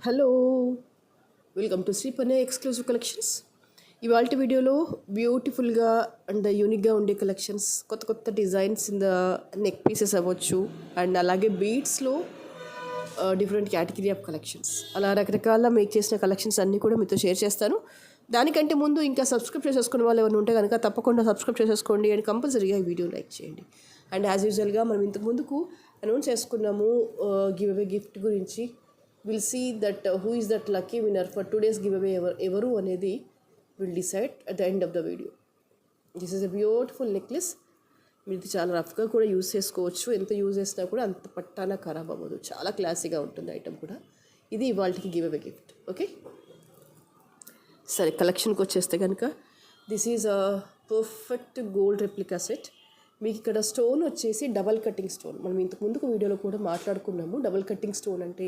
Hello, welcome to Shri పనే exclusive collections. ఇవాళ వీడియోలో బ్యూటిఫుల్గా అండ్ యూనిక్గా ఉండే కలెక్షన్స్, కొత్త కొత్త designs in the neck pieces అవ్వచ్చు అండ్ అలాగే బీడ్స్లో డిఫరెంట్ కేటగిరీ ఆఫ్ కలెక్షన్స్, అలా రకరకాల మేక్ చేసిన కలెక్షన్స్ అన్నీ కూడా మీతో షేర్ చేస్తాను. దానికంటే ముందు ఇంకా సబ్స్క్రైబ్ చేసేసుకునే వాళ్ళు ఎవరు ఉంటే కనుక తప్పకుండా సబ్స్క్రైబ్ చేసేసుకోండి అండ్ కంపల్సరీగా ఈ వీడియో లైక్ చేయండి. అండ్ యాజ్ యూజువల్గా మనం ఇంతకు ముందుకు అనౌన్స్ చేసుకున్నాము గివ్ అవే గిఫ్ట్ గురించి. Will see that who is that lucky winner for today's give away ఎవరు అనేది will decide at the end of the video. This is a beautiful necklace. మీరు చాలా రఫ్గా కూడా యూస్ చేసుకోవచ్చు. ఎంత యూజ్ చేసినా కూడా అంత పట్టాన ఖరాబ్ అవ్వదు. చాలా క్లాసీగా ఉంటుంది ఐటమ్ కూడా. ఇది ఇవాళకి గివ్ అవే గిఫ్ట్. ఓకే, సరే కలెక్షన్కి వచ్చేస్తే కనుక this is a perfect gold replica set. మీకు ఇక్కడ స్టోన్ వచ్చేసి డబల్ కటింగ్ స్టోన్. మనం ఇంతకు ముందుకు వీడియోలో కూడా మాట్లాడుకున్నాము డబల్ కటింగ్ స్టోన్ అంటే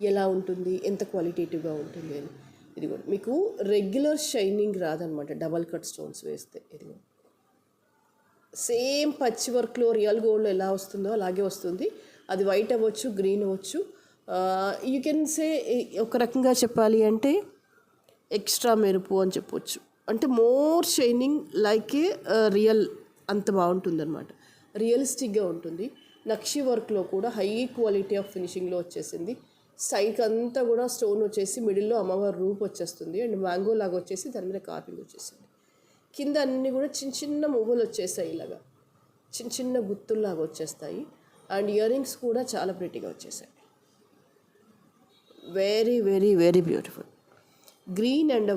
ఎలా ఉంటుంది, ఎంత క్వాలిటేటివ్గా ఉంటుంది అని. ఇది కూడా మీకు రెగ్యులర్ షైనింగ్ రాదనమాట డబల్ కట్ స్టోన్స్ వేస్తే. ఇది సేమ్ పచ్చి వర్క్లో రియల్ గోల్డ్లో ఎలా వస్తుందో అలాగే వస్తుంది. అది వైట్ అవ్వచ్చు, గ్రీన్ అవ్వచ్చు. యూ కెన్ సే ఒక రకంగా చెప్పాలి అంటే ఎక్స్ట్రా మెరుపు అని చెప్పొచ్చు. అంటే more shining like a real, అంత బాగుంటుంది అనమాట. రియలిస్టిక్గా ఉంటుంది. నక్షి వర్క్లో కూడా హై క్వాలిటీ ఆఫ్ ఫినిషింగ్లో వచ్చేసింది. సైడ్కి అంతా కూడా స్టోన్ వచ్చేసి మిడిల్లో అమ్మవారి రూప్ వచ్చేస్తుంది అండ్ మ్యాంగో లాగా వచ్చేసి దాని మీద కార్వింగ్ వచ్చేసింది. కింద అన్నీ కూడా చిన్న చిన్న మువ్వలు వచ్చేస్తాయి, ఇలాగా చిన్న చిన్న గుత్తుల్లాగా వచ్చేస్తాయి. అండ్ ఇయర్ రింగ్స్ కూడా చాలా ప్రిటీగా వచ్చేసాయి. Very very very beautiful. Green and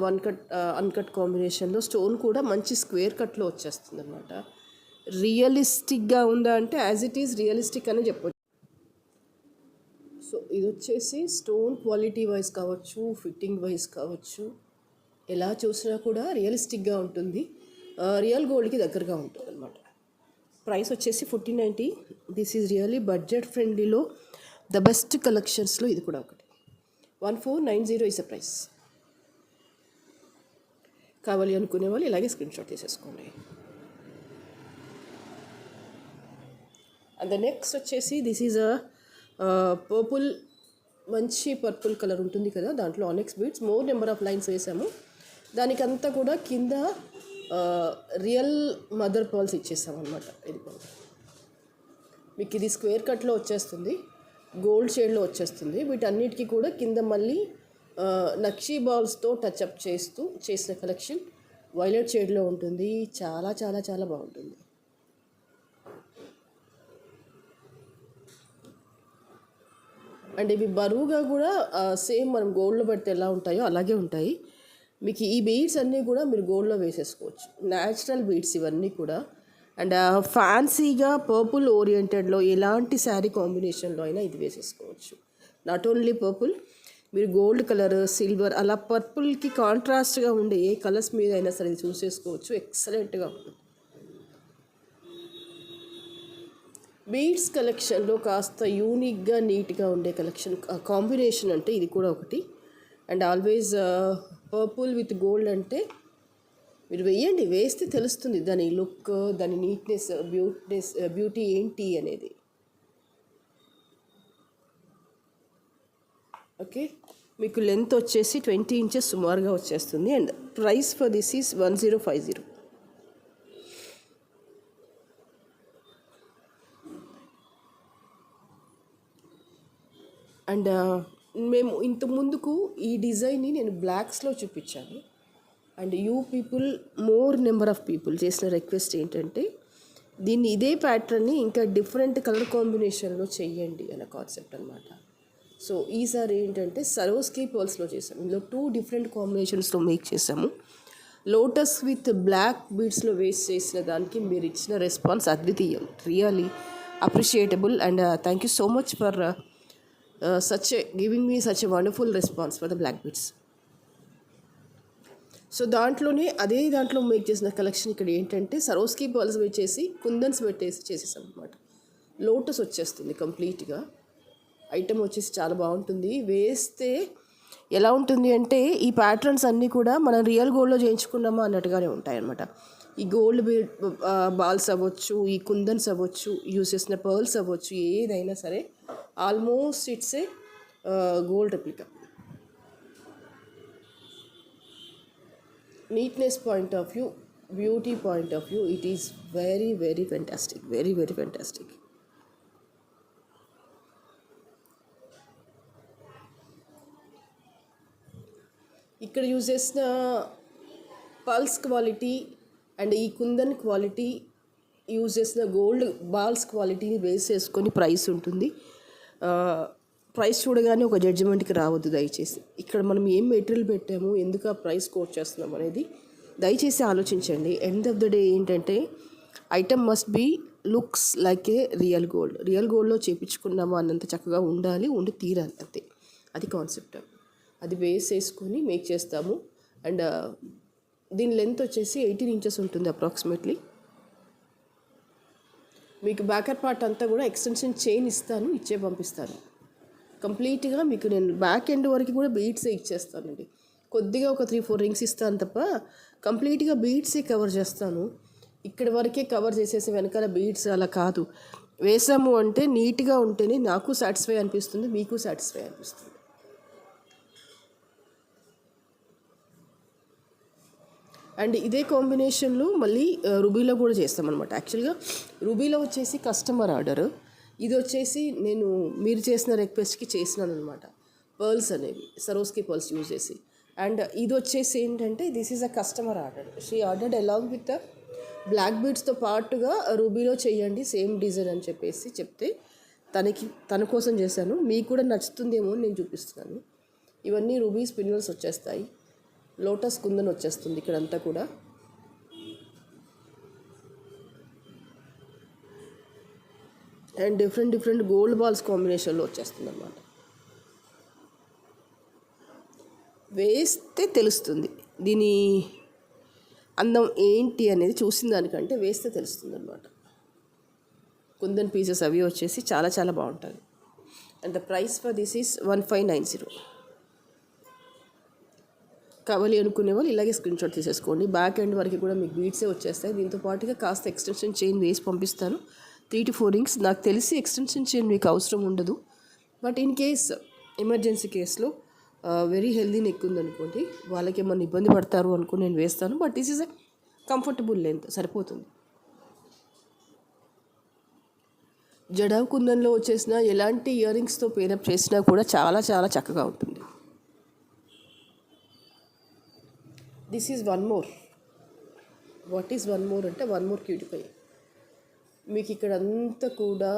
uncut కాంబినేషన్లో స్టోన్ కూడా మంచి స్క్వేర్ కట్లో వచ్చేస్తుంది అనమాట. రియలిస్టిక్గా ఉందా అంటే యాజ్ ఇట్ ఈజ్ రియలిస్టిక్ అని చెప్పొచ్చు. సో ఇది వచ్చేసి స్టోన్ క్వాలిటీ వైజ్ కావచ్చు, ఫిట్టింగ్ వైజ్ కావచ్చు, ఎలా చూసినా కూడా రియలిస్టిక్గా ఉంటుంది. రియల్ గోల్డ్కి దగ్గరగా ఉంటుంది అనమాట. ప్రైస్ వచ్చేసి 1490. దిస్ ఈజ్ రియల్లీ బడ్జెట్ ఫ్రెండ్లీలో ద బెస్ట్ కలెక్షన్స్లో ఇది కూడా ఒకటి. 1490 ఇస్ ద ప్రైస్. కావాలి అనుకునే వాళ్ళు ఇలాగే స్క్రీన్ షాట్ తీసేసుకోండి. అండ్ ద నెక్స్ట్ వచ్చేసి దిస్ ఈజ్ అ పర్పుల్, మంచి పర్పుల్ కలర్ ఉంటుంది కదా, దాంట్లో ఆనెక్స్ beads more number of lines వేసాము. దానికంతా కూడా కింద రియల్ మదర్ పర్ల్స్ ఇచ్చేసాం అనమాట. ఇది మీకు ఇది స్క్వేర్ కట్లో వచ్చేస్తుంది, గోల్డ్ షేడ్లో వచ్చేస్తుంది. వీటన్నిటికీ కూడా కింద మళ్ళీ నక్షీ బాల్స్తో టచ్అప్ చేస్తూ చేసిన కలెక్షన్ వైలెట్ షేడ్లో ఉంటుంది. చాలా చాలా చాలా బాగుంటుంది. అండ్ ఇవి బరువుగా కూడా సేమ్ మనం గోల్డ్లో పెడితే ఎలా ఉంటాయో అలాగే ఉంటాయి. మీకు ఈ బీడ్స్ అన్నీ కూడా మీరు గోల్డ్లో వేసేసుకోవచ్చు. న్యాచురల్ బీడ్స్ ఇవన్నీ కూడా. అండ్ ఫ్యాన్సీగా పర్పుల్ ఓరియంటెడ్లో ఎలాంటి శారీ కాంబినేషన్లో అయినా ఇది వేసేసుకోవచ్చు. నాట్ ఓన్లీ పర్పుల్, మీరు గోల్డ్ కలర్, సిల్వర్, అలా పర్పుల్కి కాంట్రాస్ట్గా ఉండే ఏ కలర్స్ మీద అయినా సరే ఇది చూసేసుకోవచ్చు. ఎక్సలెంట్గా ఉంటుంది. బీడ్స్ కలెక్షన్లో కాస్త యూనిక్గా నీట్గా ఉండే కలెక్షన్ కాంబినేషన్ అంటే ఇది కూడా ఒకటి. And always purple with gold అంటే మీరు వేయండి, వేస్తే తెలుస్తుంది దాని లుక్, దాని నీట్నెస్, బ్యూటీ ఏంటి అనేది. ఓకే, మీకు లెంత్ వచ్చేసి 20 ఇంచెస్ సుమారుగా వచ్చేస్తుంది. And price for this is 1050. And మేము ఇంత ముందుకు ఈ డిజైన్ని నేను బ్లాక్స్లో చూపించాను. And you people, more number of people చేసిన రిక్వెస్ట్ ఏంటంటే దీన్ని ఇదే ప్యాటర్న్ని ఇంకా డిఫరెంట్ కలర్ కాంబినేషన్లో చెయ్యండి అనే కాన్సెప్ట్ అనమాట. సో ఈసారి ఏంటంటే సరోస్కి పర్ల్స్లో చేసాము. ఇందులో 2 డిఫరెంట్ కాంబినేషన్స్లో మేక్ చేసాము. లోటస్ విత్ బ్లాక్ బీడ్స్లో వేస్ట్ చేసిన దానికి మీరు ఇచ్చిన రెస్పాన్స్ అద్వితీయం. Really appreciable and thank you so much for giving me such a wonderful response for the black beads. So దాంట్లో మేక్ చేసిన కలెక్షన్ ఇక్కడ ఏంటంటే సరోస్కి పర్ల్స్ వేసేసి కుందన్స్ పెట్టేసి చేసేసాం అనమాట. లోటస్ వచ్చేస్తుంది కంప్లీట్గా. ఐటమ్ వచ్చేసి చాలా బాగుంటుంది. వేస్తే ఎలా ఉంటుంది అంటే ఈ ప్యాటర్న్స్ అన్నీ కూడా మనం రియల్ గోల్డ్లో చేయించుకున్నామా అన్నట్టుగానే ఉంటాయి అన్నమాట. ఈ గోల్డ్ బాల్స్ అవ్వచ్చు, ఈ కుందన్స్ అవ్వచ్చు, యూస్ చేసిన పర్ల్స్ అవ్వచ్చు, ఏదైనా సరే almost it's a gold replica. neatness point of view, beauty point of view, it is very very fantastic, very very fantastic. ఇక్కడ యూజ్ చేసిన పల్స్ క్వాలిటీ అండ్ ఈ కుందన్ క్వాలిటీ, యూజ్ చేసిన గోల్డ్ బాల్స్ క్వాలిటీని base చేసుకొని price ఉంటుంది. Price చూడగానే ఒక జడ్జిమెంట్కి రావద్దు దయచేసి. ఇక్కడ మనం ఏం మెటీరియల్ పెట్టాము, ఎందుకు ఆ ప్రైస్ కోట్ చేస్తున్నాం అనేది దయచేసి ఆలోచించండి. ఎండ్ ఆఫ్ ద డే ఏంటంటే item must be looks like a real gold. Real గోల్డ్లో చేయించుకున్నాము అన్నంత చక్కగా ఉండాలి, ఉండి తీరాలి, అంతే. అది కాన్సెప్ట్. అది బేస్ చేసుకొని మేక్ చేస్తాము. అండ్ దీని లెంత్ వచ్చేసి 18 ఇంచెస్ ఉంటుంది అప్రాక్సిమేట్లీ. మీకు బ్యాకర్ పార్ట్ అంతా కూడా ఎక్స్టెన్షన్ చైన్ ఇస్తాను, పంపిస్తాను కంప్లీట్గా. మీకు నేను బ్యాక్ ఎండ్ వరకు కూడా బీడ్సే ఇచ్చేస్తానండి. కొద్దిగా ఒక 3-4 రింగ్స్ ఇస్తాను తప్ప కంప్లీట్గా బీడ్సే కవర్ చేస్తాను. ఇక్కడ వరకే కవర్ చేసేసి వెనకాల బీడ్స్ అలా కాదు. వేసాము అంటే నీట్గా ఉంటేనే నాకు సాటిస్ఫై అనిపిస్తుంది, మీకు సాటిస్ఫై అనిపిస్తుంది. అండ్ ఇదే కాంబినేషన్లో మళ్ళీ రూబీలో కూడా చేస్తామన్నమాట. యాక్చువల్గా రూబీలో వచ్చేసి కస్టమర్ ఆర్డర్, ఇది వచ్చేసి నేను మీరు చేసిన రిక్వెస్ట్కి చేసినాను అనమాట. పర్ల్స్ అనేవి సరోస్కి పర్ల్స్ యూజ్ చేసి. అండ్ ఇది వచ్చేసి ఏంటంటే this is a customer order. She ordered along with black బీడ్స్తో పాటుగా రూబీలో చేయండి సేమ్ డిజైన్ అని చెప్పేసి చెప్తే తన కోసం చేశాను. మీకు కూడా నచ్చుతుందేమో అని నేను చూపిస్తున్నాను. ఇవన్నీ రూబీ స్పిన్నల్స్ వచ్చేస్తాయి, లోటస్ కుందన్ వచ్చేస్తుంది ఇక్కడంతా కూడా. అండ్ డిఫరెంట్ గోల్డ్ బాల్స్ కాంబినేషన్లో వచ్చేస్తుంది అన్నమాట. వేస్తే తెలుస్తుంది దీని అందం ఏంటి అనేది, చూసిన దానికంటే వేస్తే తెలుస్తుంది అన్నమాట. కుందన్ పీసెస్ అవి వచ్చేసి చాలా చాలా బాగుంటుంది. And the price for this is 1590. కావాలి అనుకునే వాళ్ళు ఇలాగే స్క్రీన్ షాట్ తీసేసుకోండి. బ్యాక్ ఎండ్ వరకు కూడా మీకు బీడ్సే వచ్చేస్తాయి. దీంతో పాటుగా కాస్త ఎక్స్టెన్షన్ చైన్ వేసి పంపిస్తాను, 3 to 4 రింగ్స్. నాకు తెలిసి ఎక్స్టెన్షన్ చైన్ మీకు అవసరం ఉండదు, బట్ ఇన్ కేస్ ఎమర్జెన్సీ కేసులో వెరీ హెల్దీ నెక్ ఉందనుకోండి, వాళ్ళకి ఏమన్నా ఇబ్బంది పడతారు అనుకుని నేను వేస్తాను. But this is a comfortable length, సరిపోతుంది. జడావ్ కుందన్లో వచ్చేసిన ఎలాంటి ఇయర్ రింగ్స్తో పేరప్ చేసినా కూడా చాలా చాలా చక్కగా ఉంటుంది. This is one more. What is one more అంటే వన్ మోర్ క్యూటిఫై. మీకు ఇక్కడ అంతా కూడా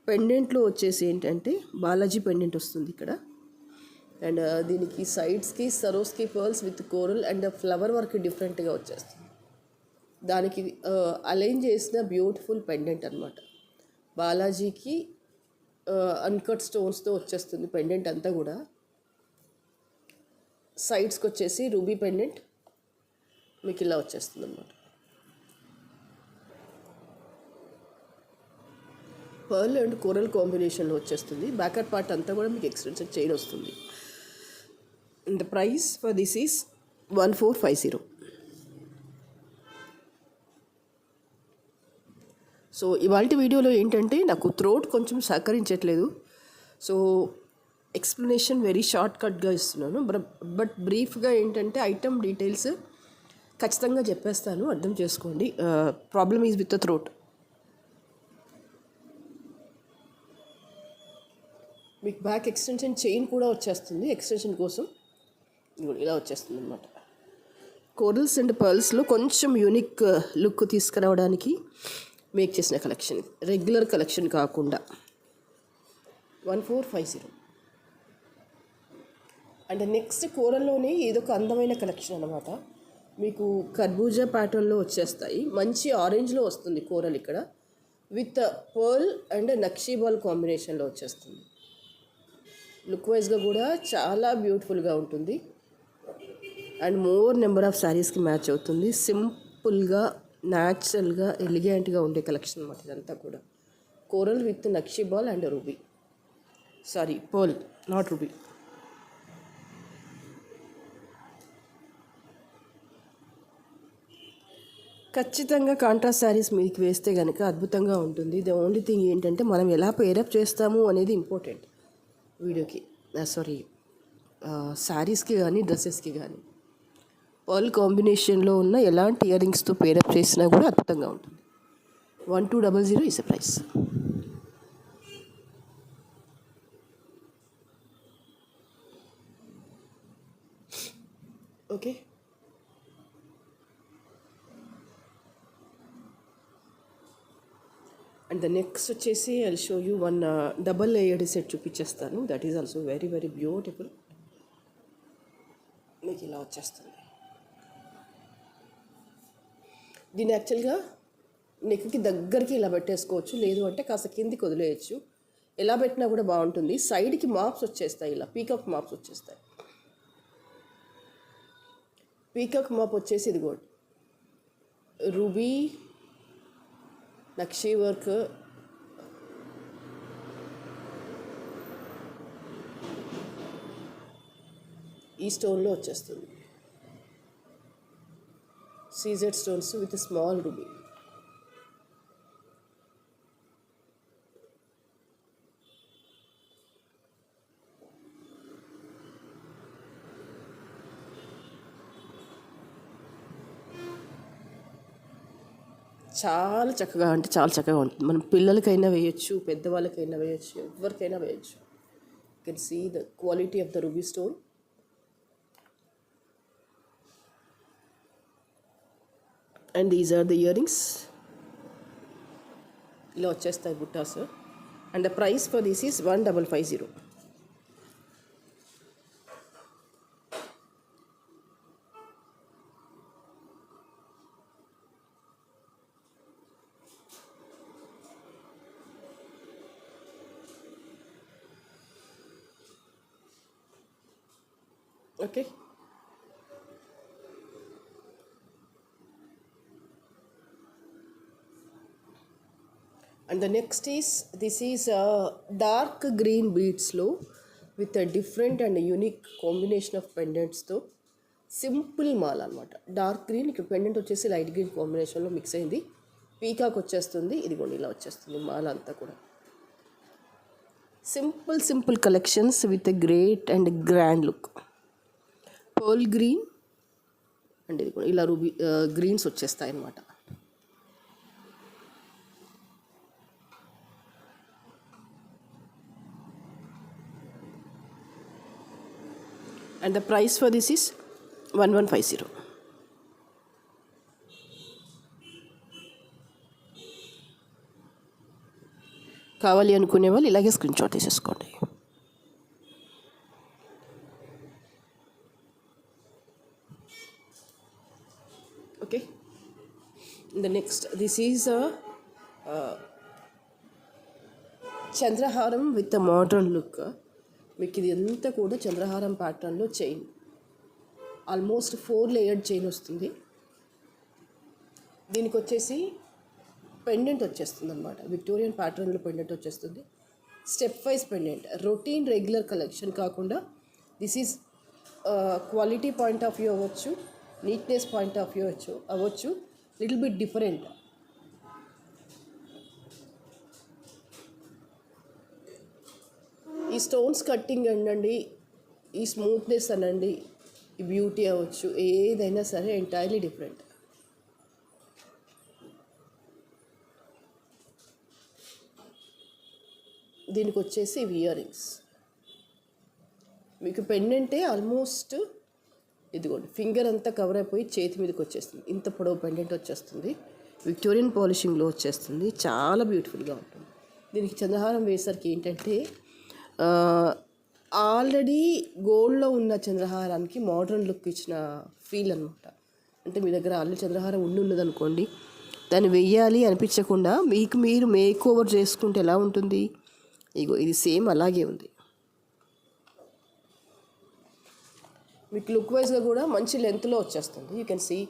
పెండెంట్లో వచ్చేసి ఏంటంటే బాలాజీ పెండెంట్ వస్తుంది ఇక్కడ. అండ్ దీనికి సైడ్స్కి Swarovski pearls with coral and flower work డిఫరెంట్గా వచ్చేస్తుంది. దానికి అలైన్ చేసిన బ్యూటిఫుల్ పెండెంట్ అనమాట. బాలాజీకి అన్కట్ స్టోన్స్తో వచ్చేస్తుంది పెండెంట్ అంతా కూడా. సైడ్స్కి వచ్చేసి రూబీ పెండెంట్ మీకు ఇలా వచ్చేస్తుంది అన్నమాట. పర్ల్ అండ్ కోరల్ కాంబినేషన్లో వచ్చేస్తుంది. బ్యాకర్ పార్ట్ అంతా కూడా మీకు ఎక్స్టెన్షన్ చైన్ వస్తుంది. And the price for this is 1450. So ఇవాళ వీడియోలో ఏంటంటే నాకు థ్రోట్ కొంచెం సహకరించట్లేదు, సో ఎక్స్ప్లెనేషన్ వెరీ షార్ట్ కట్గా ఇస్తున్నాను. బట్ బ్రీఫ్గా ఏంటంటే ఐటమ్ డీటెయిల్స్ ఖచ్చితంగా చెప్పేస్తాను, అర్థం చేసుకోండి. Problem is with the throat. మీకు బ్యాక్ ఎక్స్టెన్షన్ చైన్ కూడా వచ్చేస్తుంది, ఎక్స్టెన్షన్ కోసం ఇలా వచ్చేస్తుంది అనమాట. కోరల్స్ అండ్ పర్ల్స్లో కొంచెం యూనిక్ లుక్ తీసుకురావడానికి మేక్ చేసిన కలెక్షన్, రెగ్యులర్ కలెక్షన్ కాకుండా. 1450. అండ్ నెక్స్ట్ కోరల్లోనే ఇదొక అందమైన కలెక్షన్ అనమాట. మీకు కర్బూజా ప్యాటర్న్లో వచ్చేస్తాయి, మంచి ఆరెంజ్లో వస్తుంది కోరల్ ఇక్కడ, with pearl and nakshi ball కాంబినేషన్లో వచ్చేస్తుంది. లుక్ వైజ్గా కూడా చాలా బ్యూటిఫుల్గా ఉంటుంది అండ్ మోర్ నెంబర్ ఆఫ్ శారీస్కి మ్యాచ్ అవుతుంది. సింపుల్గా న్యాచురల్గా ఎలిగెంట్గా ఉండే కలెక్షన్ అన్నమాట ఇదంతా కూడా. Coral with nakshi ball and ruby, sorry pearl not ruby. ఖచ్చితంగా కాంట్రాస్ట్ శారీస్ మీకు వేస్తే కనుక అద్భుతంగా ఉంటుంది. ద ఓన్లీ థింగ్ ఏంటంటే మనం ఎలా పేరప్ చేస్తాము అనేది ఇంపార్టెంట్ వీడియోకి, సారీ శారీస్కి కానీ డ్రెస్సెస్కి కానీ. పర్ల్ కాంబినేషన్లో ఉన్న ఎలాంటి ఇయర్ రింగ్స్తో పేరప్ చేసినా కూడా అద్భుతంగా ఉంటుంది. 1200 is the price. Okay. And the next వచ్చేసి I show you one double layered set చూపించేస్తాను. That is also very very beautiful. మీకు ఇలా వచ్చేస్తుంది. దీన్ని యాక్చువల్గా నెక్కి దగ్గరికి ఇలా పెట్టేసుకోవచ్చు, లేదు అంటే కాస్త కిందికి వదిలేయచ్చు. ఎలా పెట్టినా కూడా బాగుంటుంది. సైడ్కి మాప్స్ వచ్చేస్తాయి, ఇలా పీకాక్ మాప్స్ వచ్చేస్తాయి. పీకాక్ మాప్ వచ్చేసి ఇదిగోండి, రూబీ నక్షీ వర్క్, ఈ స్టోన్లో వచ్చేస్తుంది. CZ stones with small ruby. చాలా చక్కగా, అంటే చాలా చక్కగా ఉంటుంది. మనం పిల్లలకైనా వేయచ్చు, పెద్దవాళ్ళకైనా వేయచ్చు, ఎవరికైనా వేయచ్చు. You can see the quality of the ruby stone. And these are the earrings. ఇలా వచ్చేస్తాయి బుట్టాస్. And the price for this is 1550. Okay. And the next is, this is a dark green beads లో with a different and unique combination of pendants తో simple మాల అనమాట. Dark green, ఇక్కడ pendant వచ్చేసి light green కాంబినేషన్లో mix అయింది. Peacock వచ్చేస్తుంది, ఇదిగోండి ఇలా వచ్చేస్తుంది మాల అంతా కూడా. Simple collections with a great and grand look. Pearl green and ఇది కూడా ఇలా రూబీ గ్రీన్స్ వచ్చేస్తాయి అన్నమాట. And the price for this is 1150. కావాలి అనుకునే వాళ్ళు ఇలాగే స్క్రీన్ షాట్ తీసేసుకోండి. Okay. The next, this is చంద్రహారం విత్ అ మోడర్న్ లుక్. మీకు ఇది అంతా కూడా చంద్రహారం ప్యాటర్న్లో చైన్, ఆల్మోస్ట్ 4 లేయర్డ్ చైన్ వస్తుంది. దీనికి వచ్చేసి పెండెంట్ వచ్చేస్తుంది అనమాట. విక్టోరియన్ ప్యాటర్న్లో పెండెంట్ వచ్చేస్తుంది. Step wise pendant, routine regular collection కాకుండా this is quality point of view అవ్వచ్చు, నీట్నెస్ పాయింట్ ఆఫ్ వ్యూ అవ్వచ్చు, లిటిల్ బిట్ డిఫరెంట్. ఈ స్టోన్స్ కట్టింగ్ అనండి, ఈ స్మూత్నెస్ అనండి, ఈ బ్యూటీ అవ్వచ్చు, ఏదైనా సరే ఎంటైర్లీ డిఫరెంట్. దీనికి వచ్చేసి ఇయర్ రింగ్స్. మీకు పెండెంటే ఆల్మోస్ట్ ఇదిగోండి ఫింగర్ అంతా కవర్ అయిపోయి చేతి మీదకి వచ్చేస్తుంది. ఇంత పొడవు పెండెంట్ వచ్చేస్తుంది. విక్టోరియన్ పాలిషింగ్లో వచ్చేస్తుంది. చాలా బ్యూటిఫుల్గా ఉంటుంది. దీనికి చంద్రహారం వేసరికి ఏంటంటే ఆల్రెడీ గోల్డ్లో ఉన్న చంద్రహారానికి మోడర్న్ లుక్ ఇచ్చిన ఫీల్ అనమాట. అంటే మీ దగ్గర ఆల్రెడీ చంద్రహారం ఉన్నదనుకోండి, దాన్ని వెయ్యాలి అనిపించకుండా మీకు మీరు మేక్ ఓవర్ చేసుకుంటే ఎలా ఉంటుంది, ఇగో ఇది సేమ్ అలాగే ఉంది. మీకు లుక్ వైజ్గా కూడా మంచి లెంత్లో వచ్చేస్తుంది. You can see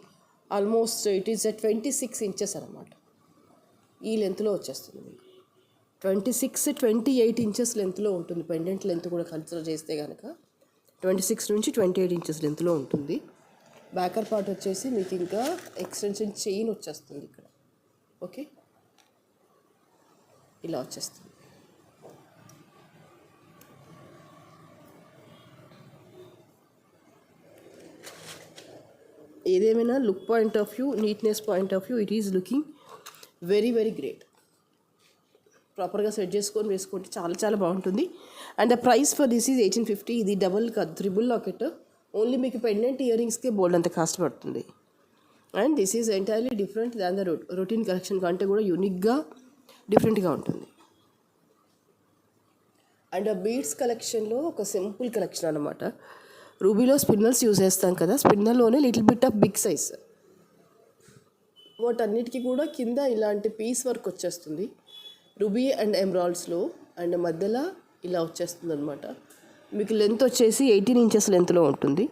almost it is 26 inches అనమాట. ఈ లెంత్లో వచ్చేస్తుంది మీకు. 26-28 ఇంచెస్ లెంత్లో ఉంటుంది. పెండెంట్ లెంత్ కూడా కన్సిడర్ చేస్తే కనుక 26 నుంచి 28 ఇంచెస్ లెంత్లో ఉంటుంది. బ్యాకర్ పార్ట్ వచ్చేసి మీకు ఇంకా ఎక్స్టెన్షన్ చైన్ వచ్చేస్తుంది ఇక్కడ. ఓకే, ఇలా వచ్చేస్తుంది. ఏదేమైనా look point of view, neatness point of view, it is looking very very great. ప్రాపర్గా సెట్ చేసుకొని వేసుకుంటే చాలా చాలా బాగుంటుంది. And the price for this is 1850. ఇది డబుల్ కాదు, త్రిబుల్ లాకెట్. ఓన్లీ మీకు పెండెంట్ ఇయర్ రింగ్స్కే బోల్డ్ అంత కాస్ట్ పడుతుంది. And this is entirely different than the routine collection కంటే కూడా యూనిక్గా డిఫరెంట్గా ఉంటుంది. అండ్ ఆ బీడ్స్ కలెక్షన్లో ఒక సింపుల్ కలెక్షన్ అనమాట. రూబీలో స్పిన్నల్స్ యూజ్ చేస్తాం కదా, స్పిన్నర్లోనే little bit of big size. వాటన్నిటికీ కూడా కింద ఇలాంటి పీస్ వర్క్ వచ్చేస్తుంది రూబీ అండ్ ఎమరాల్డ్స్లో. అండ్ మధ్యలో ఇలా వచ్చేస్తుంది అనమాట. మీకు లెంత్ వచ్చేసి 18 ఇంచెస్ లెంత్లో ఉంటుంది.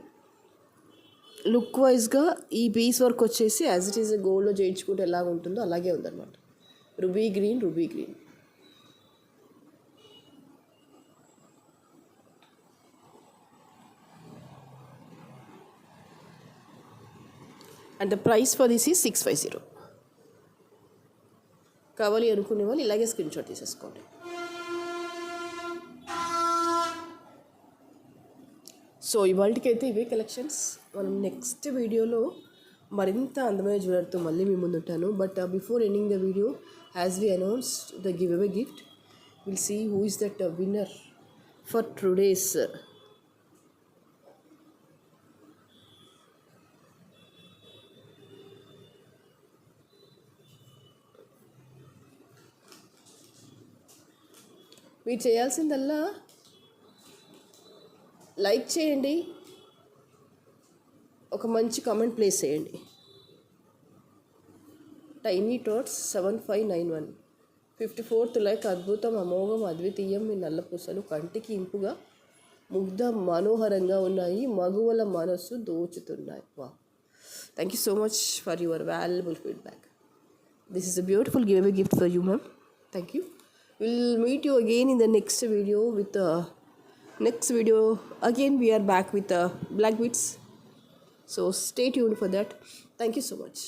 లుక్ వైజ్గా ఈ పీస్ వర్క్ వచ్చేసి యాజ్ ఇట్ ఈజ్ గోల్డ్లో చేయించుకుంటే ఎలాగ ఉంటుందో అలాగే ఉందన్నమాట. Ruby green. And the price for this is 650. కావాలి అనుకునే వాళ్ళు ఇలాగే స్క్రీన్ షాట్ తీసేసుకోండి. సో ఇవాళకైతే ఇవే కలెక్షన్స్. మనం నెక్స్ట్ వీడియోలో మరింత అందమైన జ్యువెలరీతో మళ్ళీ మీ ముందు ఉంటాను. But before ending the video, as we announced the give away gift, will see who is that winner for today's మీరు చేయాల్సిందల్లా లైక్ చేయండి, ఒక మంచి కామెంట్ ప్లేస్ చేయండి. Tiny tots 7591 54th like. అద్భుతం, అమోఘం, అద్వితీయం, మీ నల్ల పూసలు కంటికి ఇంపుగా ముగ్ధ మనోహరంగా ఉన్నాయి, మగువల మనస్సు దోచుతున్నాయి. వా, thank you so much for your valuable feedback. This is a beautiful give away gift for you, ma'am. Thank you. We'll meet you again in the next video with again we are back with black beads, so stay tuned for that. Thank you so much.